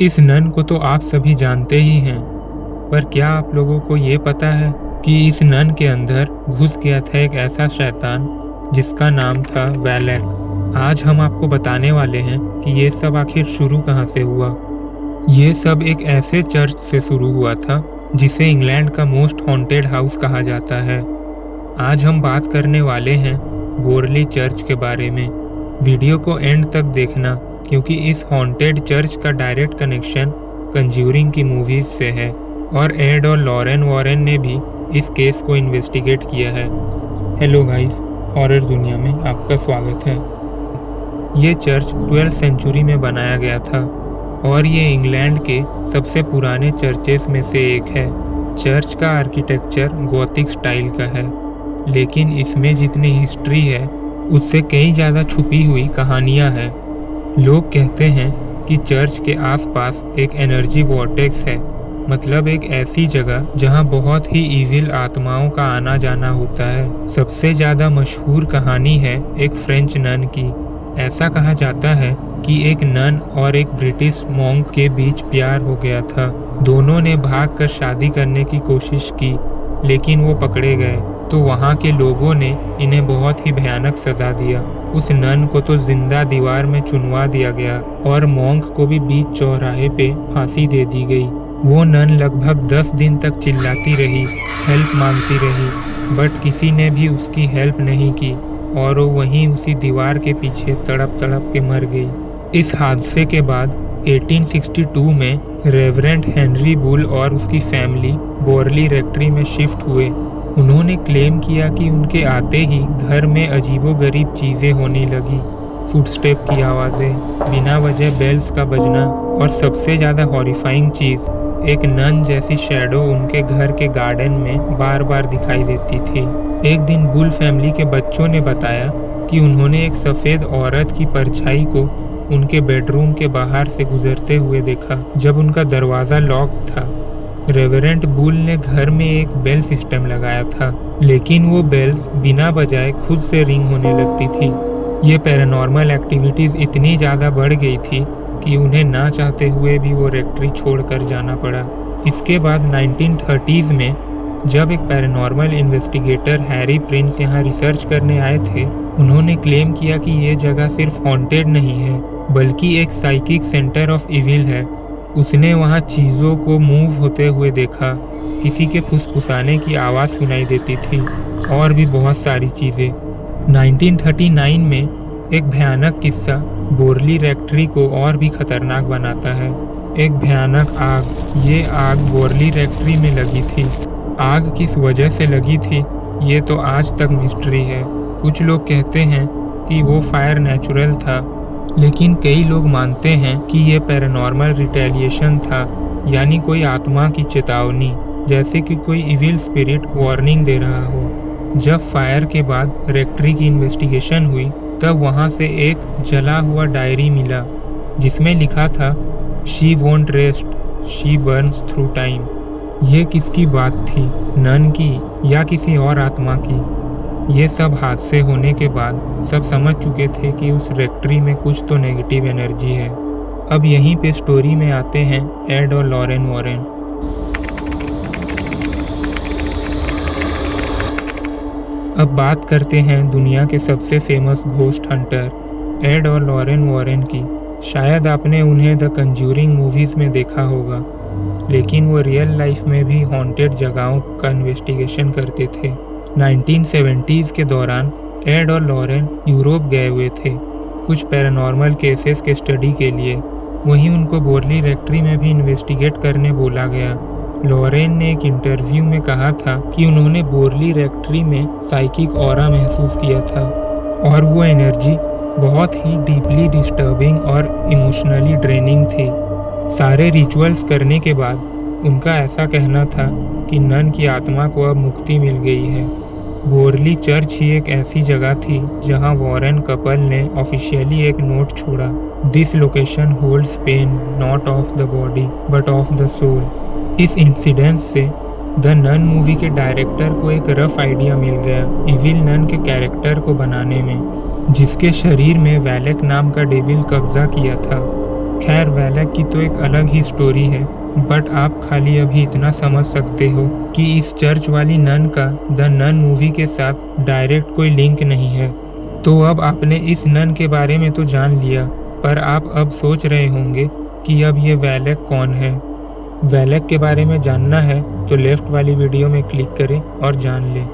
इस नन को तो आप सभी जानते ही हैं, पर क्या आप लोगों को ये पता है कि इस नन के अंदर घुस गया था एक ऐसा शैतान जिसका नाम था वैलेक। आज हम आपको बताने वाले हैं कि ये सब आखिर शुरू कहाँ से हुआ। ये सब एक ऐसे चर्च से शुरू हुआ था जिसे इंग्लैंड का मोस्ट हॉन्टेड हाउस कहा जाता है। आज हम बात करने वाले हैं बोरली चर्च के बारे में। वीडियो को एंड तक देखना, क्योंकि इस हॉन्टेड चर्च का डायरेक्ट कनेक्शन कंज्यूरिंग की मूवीज से है और एड और लॉरेन वॉरेन ने भी इस केस को इन्वेस्टिगेट किया है। हेलो गाइस, हॉरर दुनिया में आपका स्वागत है। ये चर्च 12th सेंचुरी में बनाया गया था और ये इंग्लैंड के सबसे पुराने चर्चेस में से एक है। चर्च का आर्किटेक्चर गोथिक स्टाइल का है, लेकिन इसमें जितनी हिस्ट्री है उससे कई ज़्यादा छुपी हुई कहानियाँ हैं। लोग कहते हैं कि चर्च के आसपास एक एनर्जी वॉर्टेक्स है, मतलब एक ऐसी जगह जहां बहुत ही इविल आत्माओं का आना जाना होता है। सबसे ज़्यादा मशहूर कहानी है एक फ्रेंच नन की। ऐसा कहा जाता है कि एक नन और एक ब्रिटिश मॉन्क के बीच प्यार हो गया था। दोनों ने भागकर शादी करने की कोशिश की, लेकिन वो पकड़े गए तो वहाँ के लोगों ने इन्हें बहुत ही भयानक सजा दिया। उस नन को तो जिंदा दीवार में चुनवा दिया गया और मॉन्क को भी बीच चौराहे पे फांसी दे दी गई। वो नन लगभग 10 दिन तक चिल्लाती रही, हेल्प मांगती रही, बट किसी ने भी उसकी हेल्प नहीं की और वो वहीं उसी दीवार के पीछे तड़प तड़प के मर गई। इस हादसे के बाद 1862 में रेवरेंड हेनरी बुल और उसकी फैमिली बोरली रेक्ट्री में शिफ्ट हुए। उन्होंने क्लेम किया कि उनके आते ही घर में अजीबोगरीब चीज़ें होने लगी। फुटस्टेप की आवाज़ें, बिना वजह बेल्स का बजना और सबसे ज़्यादा हॉरिफाइंग चीज़, एक नन जैसी शैडो उनके घर के गार्डन में बार बार दिखाई देती थी। एक दिन बुल फैमिली के बच्चों ने बताया कि उन्होंने एक सफ़ेद औरत की परछाई को उनके बेडरूम के बाहर से गुजरते हुए देखा जब उनका दरवाज़ा लॉक था। रेवरेंड बुल ने घर में एक बेल सिस्टम लगाया था, लेकिन वो बेल्स बिना बजाए खुद से रिंग होने लगती थी। ये पैरानॉर्मल एक्टिविटीज़ इतनी ज़्यादा बढ़ गई थी कि उन्हें ना चाहते हुए भी वो रेक्ट्री छोड़कर जाना पड़ा। इसके बाद 1930s में जब एक पैरानॉर्मल इन्वेस्टिगेटर हैरी प्रिंस यहाँ रिसर्च करने आए थे, उन्होंने क्लेम किया कि ये जगह सिर्फ हॉन्टेड नहीं है बल्कि एक साइकिक सेंटर ऑफ इविल है। उसने वहाँ चीज़ों को मूव होते हुए देखा, किसी के फुसफुसाने की आवाज़ सुनाई देती थी और भी बहुत सारी चीज़ें। 1939 में एक भयानक किस्सा बोरली रेक्ट्री को और भी खतरनाक बनाता है। एक भयानक आग। ये आग बोरली रेक्ट्री में लगी थी। आग किस वजह से लगी थी ये तो आज तक मिस्ट्री है। कुछ लोग कहते हैं कि वो फायर नेचुरल था, लेकिन कई लोग मानते हैं कि ये पैरानॉर्मल रिटेलिएशन था, यानी कोई आत्मा की चेतावनी, जैसे कि कोई इविल स्पिरिट वार्निंग दे रहा हो। जब फायर के बाद रेक्ट्री की इन्वेस्टिगेशन हुई तब वहाँ से एक जला हुआ डायरी मिला जिसमें लिखा था, she won't rest, she Burns through time. ये किसकी बात थी, नन की या किसी और आत्मा की? ये सब हादसे होने के बाद सब समझ चुके थे कि उस रेक्ट्री में कुछ तो नेगेटिव एनर्जी है। अब यहीं पे स्टोरी में आते हैं एड और लॉरेन वॉरेन। अब बात करते हैं दुनिया के सबसे फेमस घोस्ट हंटर एड और लॉरेन वॉरेन की। शायद आपने उन्हें द कंज्यूरिंग मूवीज़ में देखा होगा, लेकिन वो रियल लाइफ में भी हॉन्टेड जगहों का इन्वेस्टिगेशन करते थे। 1970s के दौरान एड और लॉरेन यूरोप गए हुए थे कुछ पैरानॉर्मल केसेस के स्टडी के लिए। वहीं उनको बोरली रेक्ट्री में भी इन्वेस्टिगेट करने बोला गया। लॉरेन ने एक इंटरव्यू में कहा था कि उन्होंने बोरली रेक्ट्री में साइकिक ऑरा महसूस किया था और वो एनर्जी बहुत ही डीपली डिस्टर्बिंग और इमोशनली ड्रेनिंग थी। सारे रिचुअल्स करने के बाद उनका ऐसा कहना था कि नन की आत्मा को अब मुक्ति मिल गई है। बोरली चर्च ही एक ऐसी जगह थी जहां वॉरेन कपल ने ऑफिशियली एक नोट छोड़ा, this location holds pain not of the body but of the soul. इस इंसिडेंट से द नन मूवी के डायरेक्टर को एक रफ आइडिया मिल गया इविल नन के कैरेक्टर को बनाने में, जिसके शरीर में वैलेक नाम का डेविल कब्जा किया था। खैर वैलेक की तो एक अलग ही स्टोरी है, बट आप खाली अभी इतना समझ सकते हो कि इस चर्च वाली नन का द नन मूवी के साथ डायरेक्ट कोई लिंक नहीं है। तो अब आपने इस नन के बारे में तो जान लिया, पर आप अब सोच रहे होंगे कि अब ये वैलेक कौन है। वैलेक के बारे में जानना है तो लेफ्ट वाली वीडियो में क्लिक करें और जान लें।